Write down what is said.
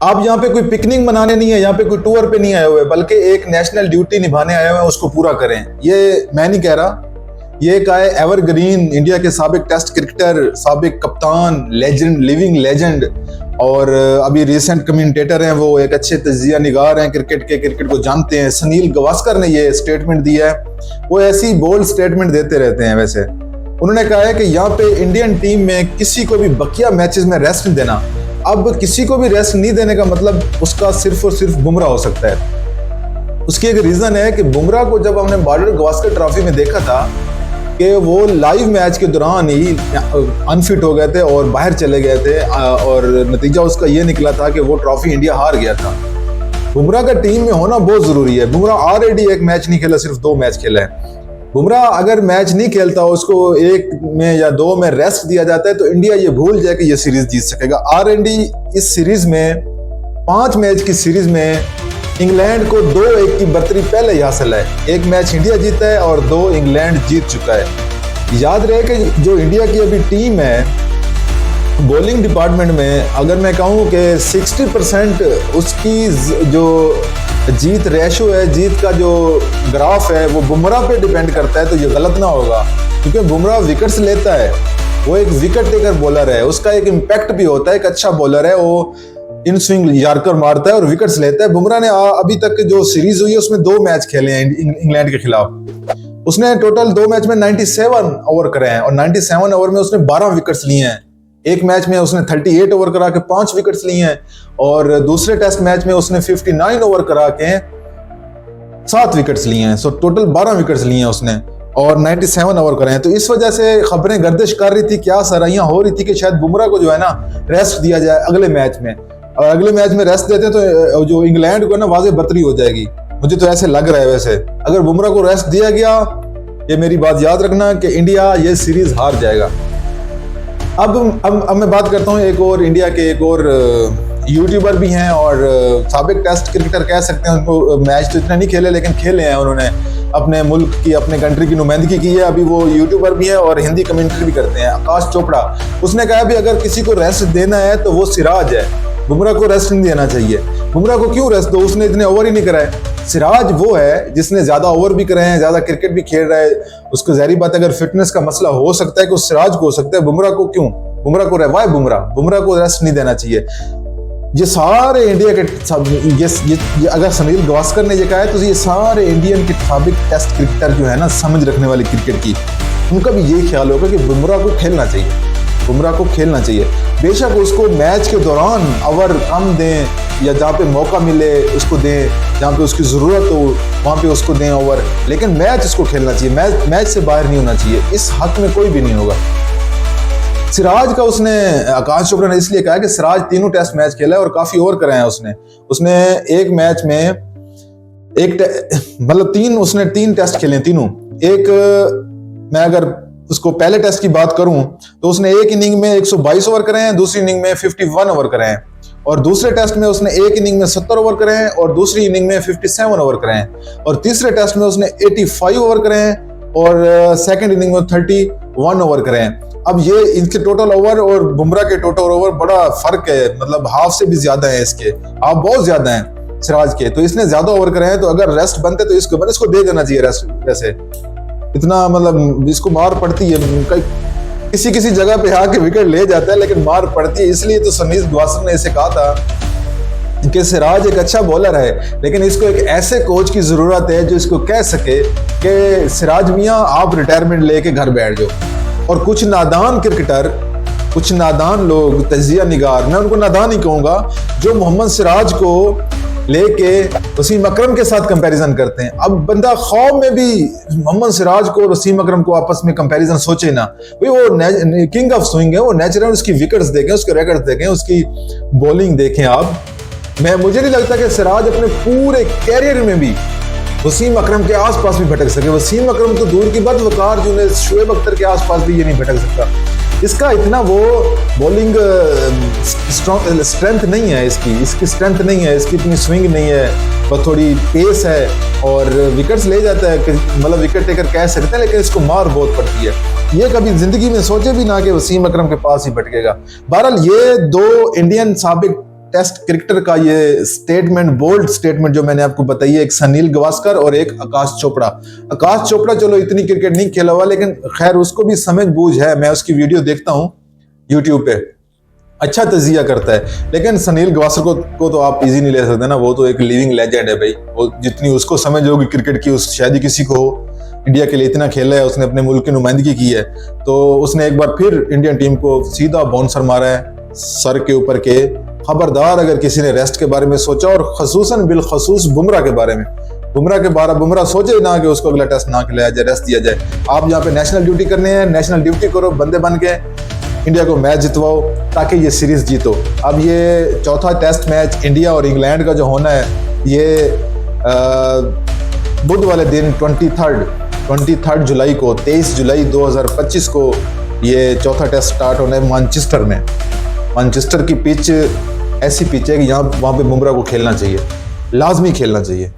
आप यहाँ पे कोई पिकनिक मनाने नहीं है, यहाँ पे कोई टूर पे नहीं आए हुए, बल्कि एक नेशनल ड्यूटी निभाने आए हुए हैं, उसको पूरा करें। ये मैं नहीं कह रहा, ये का है एवरग्रीन इंडिया के साबिक टेस्ट क्रिकेटर, साबिक कप्तान, लेजेंड, लिविंग लेजेंड, और अभी रिसेंट कमेंटेटर हैं, वो एक अच्छे तजिया निगार हैं क्रिकेट के, क्रिकेट को जानते हैं। सुनील गावस्कर ने ये स्टेटमेंट दिया है। वो ऐसी बोल्ड स्टेटमेंट देते रहते हैं। वैसे उन्होंने कहा है कि यहाँ पे इंडियन टीम में किसी को भी बकिया मैचेस में रेस्ट नहीं देना। अब किसी को भी रेस्ट नहीं देने का मतलब उसका सिर्फ और सिर्फ बुमराह हो सकता है। उसकी एक रीजन है कि बुमराह को जब हमने बॉर्डर गावस्कर ट्रॉफी में देखा था कि वो लाइव मैच के दौरान ही अनफिट हो गए थे और बाहर चले गए थे, और नतीजा उसका ये निकला था कि वो ट्रॉफी इंडिया हार गया था। बुमराह का टीम में होना बहुत जरूरी है। बुमराह ऑलरेडी एक मैच नहीं खेला, सिर्फ 2 मैच खेला है। बुमराह अगर मैच नहीं खेलता, उसको 1 में या 2 में रेस्ट दिया जाता है, तो इंडिया ये भूल जाए कि ये सीरीज जीत सकेगा। ऑलरेडी इस सीरीज में 5 मैच की सीरीज में इंग्लैंड को 2-1 की बढ़तरी पहले ही हासिल है। 1 मैच इंडिया जीता है और 2 इंग्लैंड जीत चुका है। याद रहे कि जो इंडिया की अभी टीम है बॉलिंग डिपार्टमेंट में, अगर मैं कहूँ कि 60% उसकी जो जीत रेशो है, जीत का जो ग्राफ है, वो बुमराह पे डिपेंड करता है। तो ये गलत ना होगा, क्योंकि बुमराह विकेट्स लेता है, वो एक विकेट टेकर बॉलर है, उसका एक इम्पैक्ट भी होता है, एक अच्छा बॉलर है, वो इन स्विंग यार्कर मारता है और विकेट्स लेता है। बुमराह ने अभी तक जो सीरीज हुई है उसमें 2 मैच खेले हैं इंग्लैंड के खिलाफ। उसने टोटल 2 मैच में 97 ओवर करे हैं और 97 ओवर में उसने 12 विकेट्स लिए हैं। 1 मैच में उसने 38 ओवर करा के 5 विकेट्स लिए हैं, और दूसरे टेस्ट मैच में उसने 59 ओवर करा के 7 विकेट्स लिए हैं। सो टोटल 12 विकेट्स लिए हैं उसने और 97 ओवर करे हैं। तो इस वजह से खबरें गर्दिश कर रही थी, क्या सराहियां हो रही थी कि शायद बुमराह को जो है ना रेस्ट दिया जाए अगले मैच में, और अगले मैच में रेस्ट देते तो जो इंग्लैंड को ना वाज़ेह बढ़तरी हो जाएगी। मुझे तो ऐसे लग रहा है। वैसे अगर बुमराह को रेस्ट दिया गया, ये मेरी बात याद रखना कि इंडिया ये सीरीज हार जाएगा। अब मैं बात करता हूँ एक और इंडिया के एक और यूट्यूबर भी हैं और साबिक टेस्ट क्रिकेटर कह सकते हैं। उनको मैच तो इतने नहीं खेले, लेकिन खेले हैं उन्होंने, अपने मुल्क की, अपने कंट्री की नुमाइंदगी की है। अभी वो यूट्यूबर भी है और हिंदी कमेंट्री भी करते हैं। आकाश चोपड़ा, उसने कहा भी अगर किसी को रेस्ट देना है तो वो सिराज है, बुमराह को रेस्ट नहीं देना चाहिए। बुमराह को क्यों रेस्ट दो, उसने इतने ओवर ही नहीं कराए। सिराज वो है जिसने ज्यादा ओवर भी कराए हैं, ज्यादा क्रिकेट भी खेल रहा है। उसको ज़ाहिर बात है अगर फिटनेस का मसला हो सकता है कि उस सिराज को हो सकता है, बुमराह को क्यों? बुमराह को वाई बुमराह को रेस्ट नहीं देना चाहिए। ये सारे इंडिया के ये अगर सुनील गावस्कर ने ये कहा है तो ये सारे इंडियन के साबिक टेस्ट क्रिकेटर जो है ना, समझ रखने वाले क्रिकेट की, उनका भी ये ख्याल होगा कि बुमराह को खेलना चाहिए, बुमराह को खेलना चाहिए। बेशक उसको मैच के दौरान ओवर कम दें या जहाँ पे मौका मिले उसको दें, जहाँ पे उसकी ज़रूरत हो वहाँ पे उसको दें ओवर, लेकिन मैच उसको खेलना चाहिए, मैच से बाहर नहीं होना चाहिए। इस हक में कोई भी नहीं होगा। सिराज का उसने, आकाश चोपड़ा ने इसलिए कहा कि सिराज 3 टेस्ट मैच खेला है और काफी ओवर कराए हैं उसने एक मैच में उसने 3 टेस्ट खेले, तीनों। एक मैं अगर उसको पहले टेस्ट की बात करूं तो उसने एक इनिंग में 122 ओवर करे हैं, दूसरी इनिंग में 51 ओवर करे हैं, और दूसरे टेस्ट में उसने एक इनिंग में 70 ओवर करे हैं और दूसरी इनिंग में 57 ओवर करे हैं, और तीसरे टेस्ट में उसने 85 ओवर करे हैं और सेकंड इनिंग में 31 ओवर करे हैं। अब ये इनके टोटल ओवर और बुमराह के टोटल ओवर बड़ा फर्क है, मतलब हाफ से भी ज्यादा है, इसके हाफ बहुत ज्यादा है सिराज के। तो इसने ज्यादा ओवर करे हैं, तो अगर रेस्ट बनते तो इसको दे देना चाहिए रेस्ट। वैसे इतना मतलब इसको मार पड़ती है, किसी जगह पे आके विकेट ले जाता है लेकिन मार पड़ती है। इसलिए तो सुनील गावस्कर ने इसे कहा था कि सिराज एक अच्छा बॉलर है, लेकिन इसको एक ऐसे कोच की जरूरत है जो इसको कह सके कि सिराज मियां आप रिटायरमेंट लेके घर बैठ जाओ। और कुछ नादान क्रिकेटर, कुछ नादान लोग, तजिया निगार, मैं उनको नादान ही कहूंगा, जो मोहम्मद सिराज को लेके वसीम अकरम के साथ कंपैरिजन करते हैं। अब बंदा ख्वाब में भी मोहम्मद सिराज को और वसीम अकरम को आपस में कंपैरिजन सोचे ना। भाई वो किंग ऑफ स्विंग है, वो नेचुरल, उसकी विकेट्स देखें, उसके रिकॉर्ड्स देखें, उसकी बॉलिंग देखें आप। मुझे नहीं लगता कि सिराज अपने पूरे कैरियर में भी वसीम अकरम के आसपास भी भटक सके। वसीम अकरम तो दूर की बात, वकार जुनैद, शोएब अख्तर के आसपास भी ये नहीं भटक सकता। इसका इतना वो बॉलिंग स्ट्रेंथ नहीं है, इसकी स्ट्रेंथ नहीं है, इसकी इतनी स्विंग नहीं है, बस थोड़ी पेस है और विकेट्स ले जाता है, मतलब विकेट टेकर कह सकते हैं, लेकिन इसको मार बहुत पड़ती है। ये कभी जिंदगी में सोचे भी ना कि वसीम अकरम के पास ही भटकेगा। बहरहाल ये 2 इंडियन साबिक टेस्ट क्रिकेटर का ये स्टेटमेंट, बोल्ड स्टेटमेंट जो मैंने आपको बताई है, एक सुनील गावस्कर और एक आकाश चोपड़ा। आकाश चोपड़ा चलो इतनी क्रिकेट नहीं खेला हुआ, लेकिन खैर उसको भी समझ बूझ है, मैं उसकी वीडियो देखता हूँ यूट्यूब पे, अच्छा तजिया करता है। लेकिन सुनील गावस्कर को तो आप इजी नहीं ले सकते ना, वो तो एक लिविंग लेजेंड है भाई। वो जितनी उसको समझ होगी क्रिकेट की, उस शायद ही किसी को हो। इंडिया के लिए इतना खेला है उसने, अपने मुल्क की नुमाइंदगी की है, तो उसने एक बार फिर इंडियन टीम को सीधा बाउंसर मारा है सर के ऊपर के। खबरदार अगर किसी ने रेस्ट के बारे में सोचा, और खसूसन बिलखसूस बुमराह के बारे में, बुमराह सोचे ना कि उसको अगला टेस्ट ना खिलाया जाए, रेस्ट दिया जाए। आप यहाँ पे नेशनल ड्यूटी करनी है, नेशनल ड्यूटी करो, बंदे बन के इंडिया को मैच जितवाओ ताकि ये सीरीज जीतो। अब ये चौथा टेस्ट मैच इंडिया और इंग्लैंड का जो होना है, ये बुध वाले दिन 23 जुलाई को, 23 जुलाई 2025 को ये चौथा टेस्ट स्टार्ट होना है मैनचेस्टर में। मैनचेस्टर की पिच ऐसी पिच है कि वहाँ पे बुमराह को खेलना चाहिए, लाजमी खेलना चाहिए।